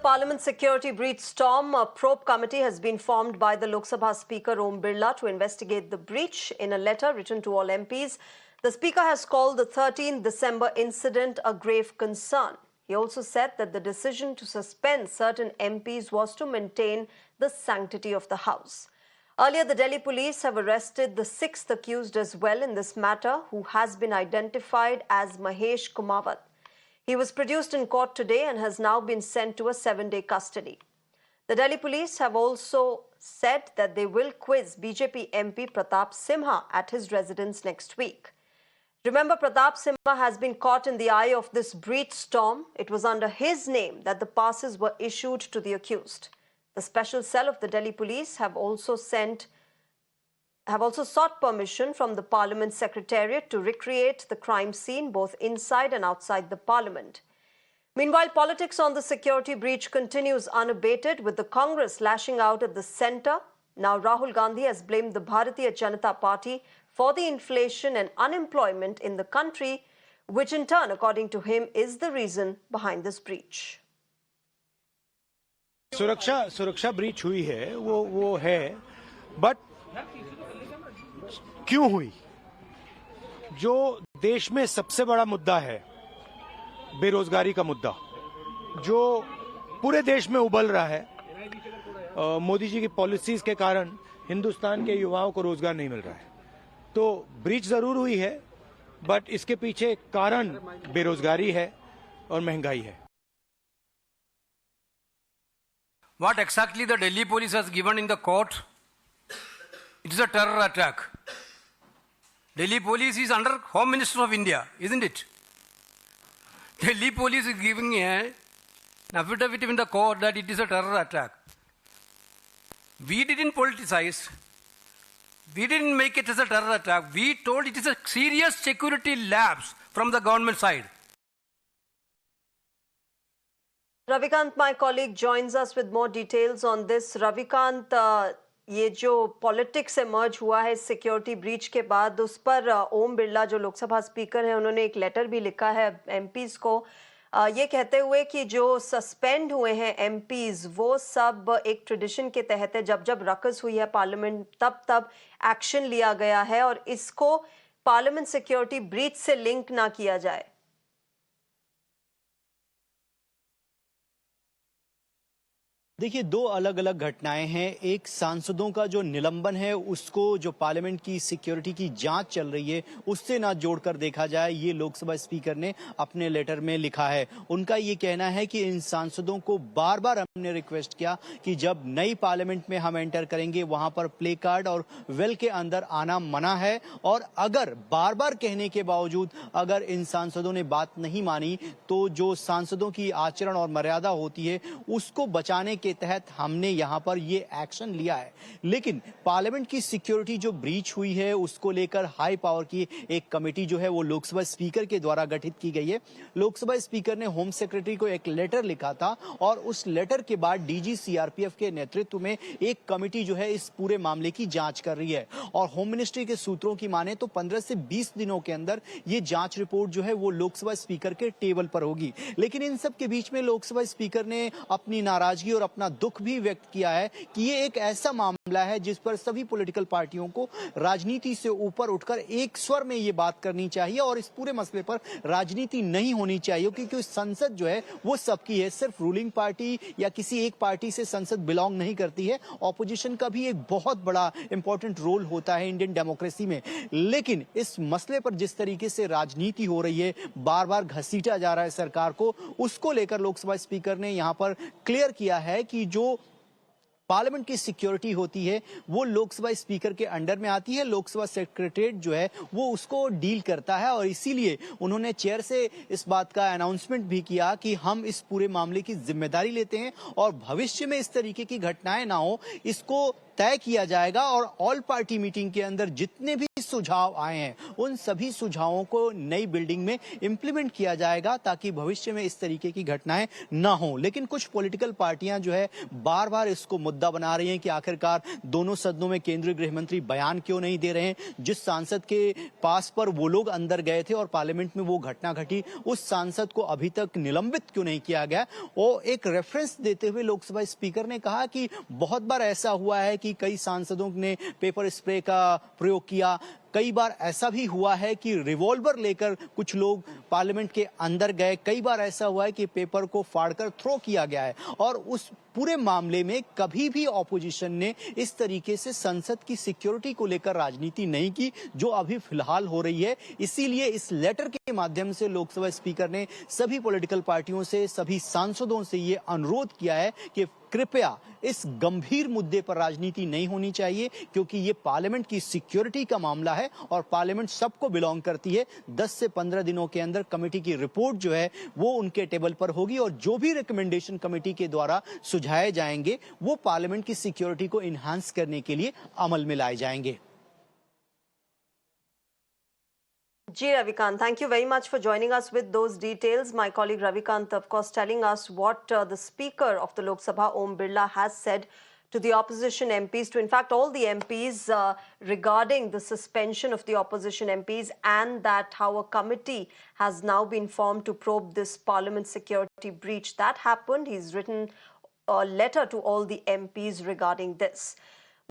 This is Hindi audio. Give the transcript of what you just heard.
Parliament security breach storm, a probe committee has been formed by the Lok Sabha Speaker Om Birla to investigate the breach. In a letter written to all MPs, the Speaker has called the 13th December incident a grave concern. He also said that the decision to suspend certain MPs was to maintain the sanctity of the House. Earlier, the Delhi police have arrested the sixth accused as well in this matter, who has been identified as Mahesh Kumawat. He was produced in court today and has now been sent to a 7-day custody. The Delhi police have also said that they will quiz BJP MP Pratap Simha at his residence next week. Remember, Pratap Simha has been caught in the eye of this breach storm. It was under his name that the passes were issued to the accused. The special cell of the Delhi police have also sought permission from the Parliament Secretariat to recreate the crime scene both inside and outside the Parliament. Meanwhile, politics on the security breach continues unabated, with the Congress lashing out at the centre. Now, Rahul Gandhi has blamed the Bharatiya Janata Party for the inflation and unemployment in the country, which in turn, according to him, is the reason behind this breach. सुरक्षा ब्रीच हुई है वो है, बट क्यों हुई? जो देश में सबसे बड़ा मुद्दा है, बेरोजगारी का मुद्दा, जो पूरे देश में उबल रहा है, मोदी जी की पॉलिसीज के कारण हिंदुस्तान के युवाओं को रोजगार नहीं मिल रहा है, तो ब्रीच जरूर हुई है, बट इसके पीछे कारण बेरोजगारी है और महंगाई है. What exactly the Delhi police has given in the court? It is a terror attack. Delhi police is under Home Minister of India, isn't it? Delhi police is giving an affidavit in the court that it is a terror attack. We didn't politicize. We didn't make it as a terror attack. We told it is a serious security lapse from the government side. Ravikant, my colleague, joins us with more details on this. Ravikant, ये जो पॉलिटिक्स एमर्ज हुआ है सिक्योरिटी ब्रीच के बाद, उस पर ओम बिरला जो लोकसभा स्पीकर हैं, उन्होंने एक लेटर भी लिखा है एमपीज को, ये कहते हुए कि जो सस्पेंड हुए हैं एमपीज वो सब एक ट्रेडिशन के तहत है. जब जब रकस हुई है पार्लियामेंट तब एक्शन लिया गया है और इसको पार्लियामेंट सिक्योरिटी ब्रीच से लिंक ना किया जाए. देखिए, दो अलग अलग घटनाएं हैं. एक सांसदों का जो निलंबन है उसको जो पार्लियामेंट की सिक्योरिटी की जांच चल रही है उससे ना जोड़कर देखा जाए, ये लोकसभा स्पीकर ने अपने लेटर में लिखा है. उनका ये कहना है कि इन सांसदों को बार बार हमने रिक्वेस्ट किया कि जब नई पार्लियामेंट में हम एंटर करेंगे वहां पर प्ले कार्ड और वेल के अंदर आना मना है, और अगर बार बार कहने के बावजूद अगर इन सांसदों ने बात नहीं मानी तो जो सांसदों की आचरण और मर्यादा होती है उसको बचाने के तहत हमने यहां पर ये एक्शन लिया है. लेकिन पार्लियामेंट की सिक्योरिटी जो ब्रीच हुई है उसको लेकर हाई पावर की एक कमेटी जो है वो लोकसभा स्पीकर के द्वारा गठित की गई है. लोकसभा स्पीकर ने होम सेक्रेटरी को एक लेटर लिखा था और उस लेटर के बाद डीजी सीआरपीएफ के नेतृत्व में एक कमेटी जो है इस पूरे मामले की जांच कर रही है. और होम मिनिस्ट्री के सूत्रों की माने तो 15 से 20 दिनों के अंदर ये जांच रिपोर्ट जो है वो लोकसभा स्पीकर के टेबल पर होगी. लेकिन इन सब के बीच में लोकसभा स्पीकर ने अपनी नाराजगी और अपना दुख भी व्यक्त किया है कि ये एक ऐसा मामला है जिस पर सभी पॉलिटिकल पार्टियों को राजनीति से ऊपर उठकर एक स्वर में ये बात करनी चाहिए और इस पूरे मसले पर राजनीति नहीं होनी चाहिए, क्योंकि संसद जो है वो सबकी है. सिर्फ रूलिंग पार्टी या किसी एक पार्टी से संसद बिलोंग नहीं करती है. ऑपोजिशन का भी एक बहुत बड़ा इंपॉर्टेंट रोल होता है इंडियन डेमोक्रेसी में. लेकिन इस मसले पर जिस तरीके से राजनीति हो रही है, बार बार घसीटा जा रहा है सरकार को, उसको लेकर लोकसभा स्पीकर ने यहां पर क्लियर किया है कि जो पार्लियामेंट की सिक्योरिटी होती है वो लोकसभा स्पीकर के अंडर में आती है. लोकसभा सेक्रेटरीट जो है वो उसको डील करता है और इसीलिए उन्होंने चेयर से इस बात का अनाउंसमेंट भी किया कि हम इस पूरे मामले की जिम्मेदारी लेते हैं और भविष्य में इस तरीके की घटनाएं ना हो इसको तय किया जाएगा. और ऑल पार्टी मीटिंग के अंदर जितने भी सुझाव आए हैं उन सभी सुझावों को नई बिल्डिंग में इंप्लीमेंट किया जाएगा ताकि भविष्य में इस तरीके की घटनाएं ना हो। लेकिन कुछ पॉलिटिकल पार्टियां जो है बार बार इसको मुद्दा बना रही हैं कि आखिरकार दोनों सदनों में केंद्रीय गृह मंत्री बयान क्यों नहीं दे रहे हैं। जिस सांसद के पास पर वो लोग अंदर गए थे और पार्लियामेंट में वो घटना घटी उस सांसद को अभी तक निलंबित क्यों नहीं किया गया। और एक रेफरेंस देते हुए लोकसभा स्पीकर ने कहा कि बहुत बार ऐसा हुआ है कि कई सांसदों ने पेपर स्प्रे का प्रयोग किया, कई बार ऐसा भी हुआ है कि रिवॉल्वर लेकर कुछ लोग पार्लियामेंट के अंदर गए, कई बार ऐसा हुआ है कि पेपर को फाड़कर थ्रो किया गया है। और उस पूरे मामले में कभी भी ऑपोजिशन ने इस तरीके से संसद की सिक्योरिटी को लेकर राजनीति नहीं की जो अभी फिलहाल हो रही है। इसीलिए इस लेटर के माध्यम से लोकसभा स्पीकर ने सभी पॉलिटिकल पार्टियों से, सभी सांसदों से ये अनुरोध किया है कि कृपया इस गंभीर मुद्दे पर राजनीति नहीं होनी चाहिए, क्योंकि ये पार्लियामेंट की सिक्योरिटी का मामला है और पार्लियामेंट सबको बिलोंग करती है। 10 से 15 दिनों के अंदर कमेटी की रिपोर्ट जो है वो उनके टेबल पर होगी और जो भी रिकमेंडेशन कमेटी के द्वारा सुझाए जाएंगे वो पार्लियामेंट की सिक्योरिटी को इनहांस करने के लिए अमल में लाए जाएंगे। G. Ravikant, thank you very much for joining us with those details. My colleague Ravikant, of course, telling us what the Speaker of the Lok Sabha, Om Birla, has said to the opposition MPs, to in fact all the MPs regarding the suspension of the opposition MPs, and that how a committee has now been formed to probe this parliament security breach. That happened. He's written a letter to all the MPs regarding this.